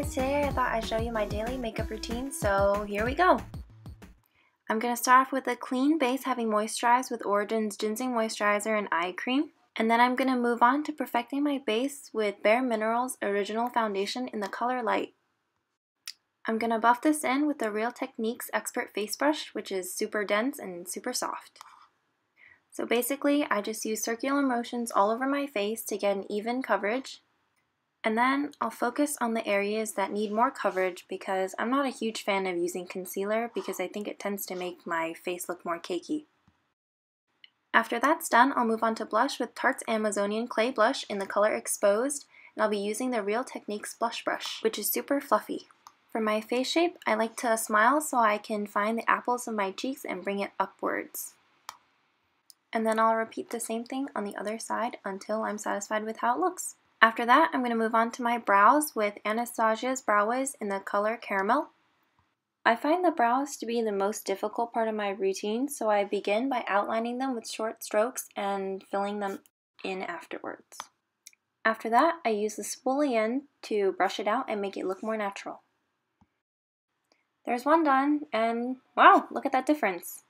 guys, today I thought I'd show you my daily makeup routine, so here we go. I'm going to start off with a clean base having moisturized with Origin's Ginseng Moisturizer and Eye Cream. And then I'm going to move on to perfecting my base with Bare Minerals Original Foundation in the color Light. I'm going to buff this in with the Real Techniques Expert Face Brush, which is super dense and super soft. So basically, I just use circular motions all over my face to get an even coverage. And then I'll focus on the areas that need more coverage because I'm not a huge fan of using concealer because I think it tends to make my face look more cakey. After that's done, I'll move on to blush with Tarte's Amazonian Clay Blush in the color Exposed, and I'll be using the Real Techniques Blush Brush, which is super fluffy. For my face shape, I like to smile so I can find the apples of my cheeks and bring it upwards. And then I'll repeat the same thing on the other side until I'm satisfied with how it looks. After that, I'm going to move on to my brows with Anastasia's Brow Wiz in the color Caramel. I find the brows to be the most difficult part of my routine, so I begin by outlining them with short strokes and filling them in afterwards. After that, I use the spoolie end to brush it out and make it look more natural. There's one done, and wow, look at that difference!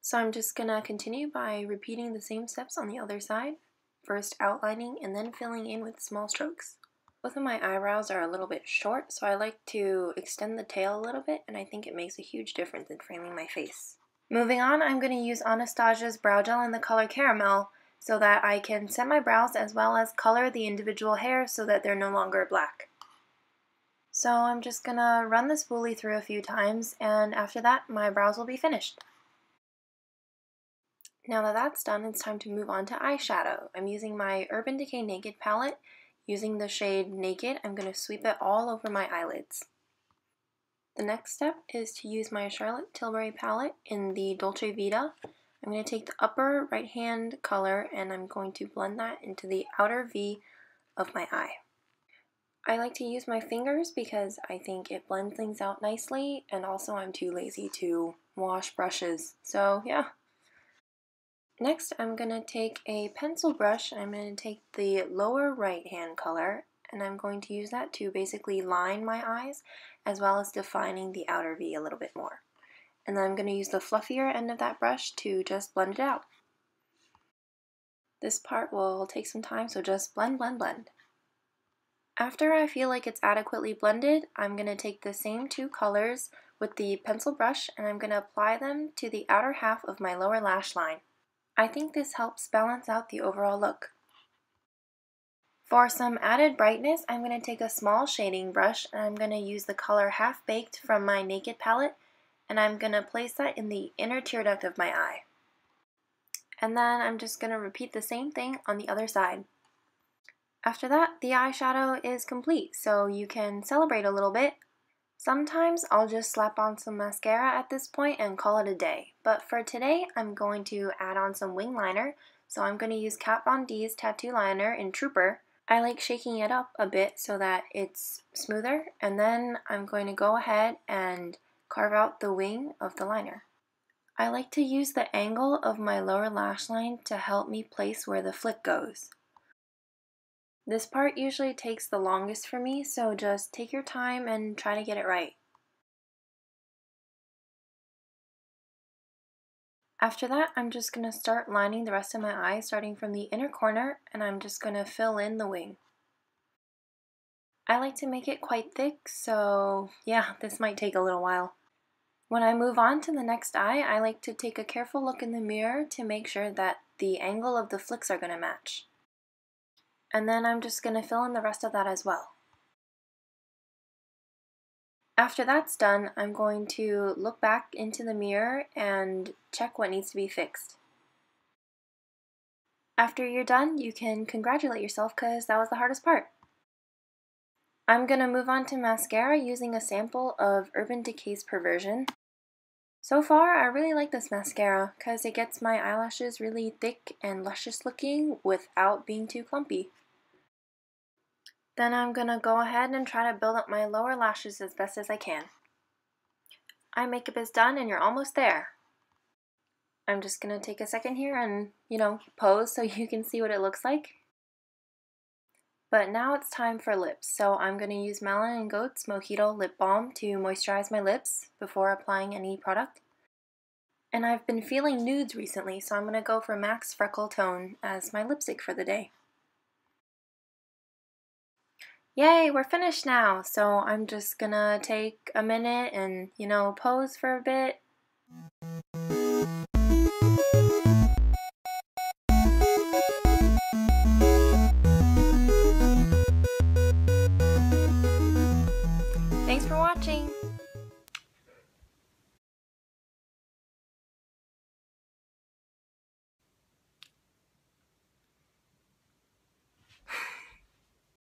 So I'm just going to continue by repeating the same steps on the other side. First outlining and then filling in with small strokes. Both of my eyebrows are a little bit short, so I like to extend the tail a little bit, and I think it makes a huge difference in framing my face. Moving on, I'm going to use Anastasia's Brow Gel in the color Caramel so that I can set my brows as well as color the individual hairs so that they're no longer black. So I'm just going to run the spoolie through a few times, and after that my brows will be finished. Now that that's done, it's time to move on to eyeshadow. I'm using my Urban Decay Naked palette. Using the shade Naked, I'm going to sweep it all over my eyelids. The next step is to use my Charlotte Tilbury palette in the Dolce Vita. I'm going to take the upper right hand color and I'm going to blend that into the outer V of my eye. I like to use my fingers because I think it blends things out nicely, and also I'm too lazy to wash brushes, so yeah. Next, I'm going to take a pencil brush and I'm going to take the lower right hand color and I'm going to use that to basically line my eyes as well as defining the outer V a little bit more. And then I'm going to use the fluffier end of that brush to just blend it out. This part will take some time, so just blend, blend, blend. After I feel like it's adequately blended, I'm going to take the same two colors with the pencil brush and I'm going to apply them to the outer half of my lower lash line. I think this helps balance out the overall look. For some added brightness, I'm going to take a small shading brush and I'm going to use the color Half Baked from my Naked palette, and I'm going to place that in the inner tear duct of my eye. And then I'm just going to repeat the same thing on the other side. After that, the eyeshadow is complete, so you can celebrate a little bit. Sometimes I'll just slap on some mascara at this point and call it a day, but for today I'm going to add on some wing liner, so I'm going to use Kat Von D's Tattoo Liner in Trooper. I like shaking it up a bit so that it's smoother, and then I'm going to go ahead and carve out the wing of the liner. I like to use the angle of my lower lash line to help me place where the flick goes. This part usually takes the longest for me, so just take your time and try to get it right. After that, I'm just going to start lining the rest of my eye starting from the inner corner, and I'm just going to fill in the wing. I like to make it quite thick, so yeah, this might take a little while. When I move on to the next eye, I like to take a careful look in the mirror to make sure that the angle of the flicks are going to match. And then I'm just going to fill in the rest of that as well. After that's done, I'm going to look back into the mirror and check what needs to be fixed. After you're done, you can congratulate yourself because that was the hardest part. I'm going to move on to mascara using a sample of Urban Decay's Perversion. So far, I really like this mascara because it gets my eyelashes really thick and luscious looking without being too clumpy. Then I'm going to go ahead and try to build up my lower lashes as best as I can. Eye makeup is done and you're almost there. I'm just going to take a second here and, pose so you can see what it looks like. But now it's time for lips, so I'm going to use Malin & Goat's Mojito Lip Balm to moisturize my lips before applying any product. And I've been feeling nudes recently, so I'm going to go for Max Freckle Tone as my lipstick for the day. Yay, we're finished now, so I'm just going to take a minute and, pose for a bit. Thanks for watching!